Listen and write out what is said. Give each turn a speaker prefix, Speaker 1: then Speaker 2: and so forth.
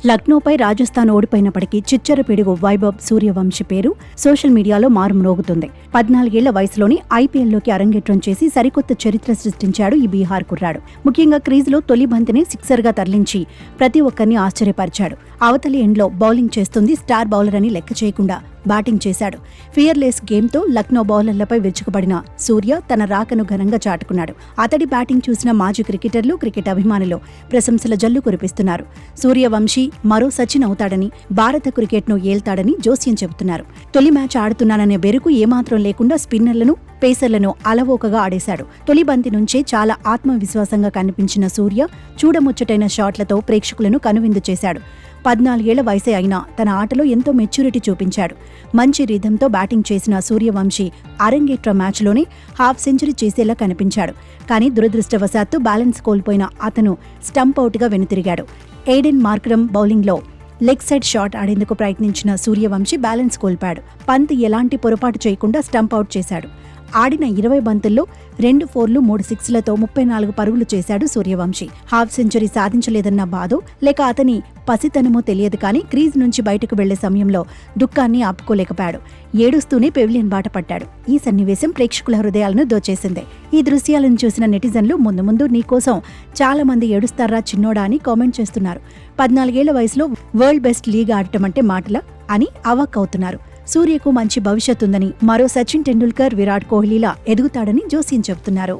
Speaker 1: లక్నోపై రాజస్థాన్ ఓడిపోయినప్పటికీ చిచ్చర పిడుగు వైభవ్ సూర్యవంశీ పేరు సోషల్ మీడియాలో మారుమ్రోగుతుంది. 14 ఏళ్ల వయసులోని ఐపీఎల్లోకి అరంగేట్రం చేసి సరికొత్త చరిత్ర సృష్టించాడు ఈ బీహార్ కుర్రాడు. ముఖ్యంగా క్రీజులో తొలి బంతిని సిక్సర్గా తరలించి ప్రతి ఒక్కరిని ఆశ్చర్యపరిచాడు. అవతలి ఎండ్లో బౌలింగ్ చేస్తుంది స్టార్ బౌలర్ అని లెక్క చేయకుండా బ్యాటింగ్ చేశాడు. ఫియర్లెస్ గేమ్తో లక్నో బౌలర్లపై విరుచుకుపడిన సూర్య తన రాకను ఘనంగా చాటుకున్నాడు. అతడి బ్యాటింగ్ చూసిన మాజీ క్రికెటర్లు, క్రికెట్ అభిమానులు ప్రశంసల జల్లు కురిపిస్తున్నారు. సూర్యవంశీ మరో సచిన్ అవుతాడని, భారత క్రికెట్ను ఏల్తాడని జోస్యం చెబుతున్నారు. తొలి మ్యాచ్ ఆడుతున్నాననే బెరుకు ఏమాత్రం లేకుండా స్పిన్నర్లను, పేసర్లను అలవోకగా ఆడేశాడు. తొలి బంతి నుంచే చాలా ఆత్మవిశ్వాసంగా కనిపించిన సూర్య చూడముచ్చటైన షాట్లతో ప్రేక్షకులను కనువిందు చేశాడు. 14 ఏళ్ల వయసే అయినా తన ఆటలో ఎంతో మెచ్యూరిటీ చూపించాడు. మంచి రిథంతో బ్యాటింగ్ చేసిన సూర్యవంశీ అరంగేట్ర మ్యాచ్లోనే హాఫ్ సెంచరీ చేసేలా కనిపించాడు. కానీ దురదృష్టవశాత్తు బ్యాలెన్స్ కోల్పోయిన అతను స్టంప్ అవుట్గా వెనుతిరిగాడు. ఎయిడెన్ మార్క్రమ్ బౌలింగ్లో లెగ్ సైడ్ షాట్ ఆడేందుకు ప్రయత్నించిన సూర్యవంశీ బ్యాలెన్స్ కోల్పాడు. పంత్ ఎలాంటి పొరపాటు చేయకుండా స్టంప్ అవుట్ చేశాడు. ఆడిన 20 బంతుల్లో 2 4లు 3 6లతో 34 పరుగులు చేశాడు సూర్యవంశీ. హాఫ్ సెంచరీ సాధించలేదన్న బాధో లేక అతని పసితనమో తెలియదు కానీ క్రీజ్ నుంచి బయటకు వెళ్లే సమయంలో దుఃఖాన్ని ఆపుకోలేకపోయాడు. ఏడుస్తూనే పెవిలియన్ బాట పట్టాడు. ఈ సన్నివేశం ప్రేక్షకుల హృదయాలను దోచేసింది. ఈ దృశ్యాలను చూసిన నెటిజన్లు ముందు ముందు నీకోసం చాలా మంది ఏడుస్తారా చిన్నోడా అని కామెంట్ చేస్తున్నారు. 14 ఏళ్ల వయసులో వరల్డ్ బెస్ట్ లీగ్ ఆడటం అంటే మాటలా అని అవాక్కవుతున్నారు. సూర్యకు మంచి భవిష్యత్తుందని, మరో సచిన్ టెండూల్కర్, విరాట్ కోహ్లీలా ఎదుగుతాడని జోస్యం చెబుతున్నారు.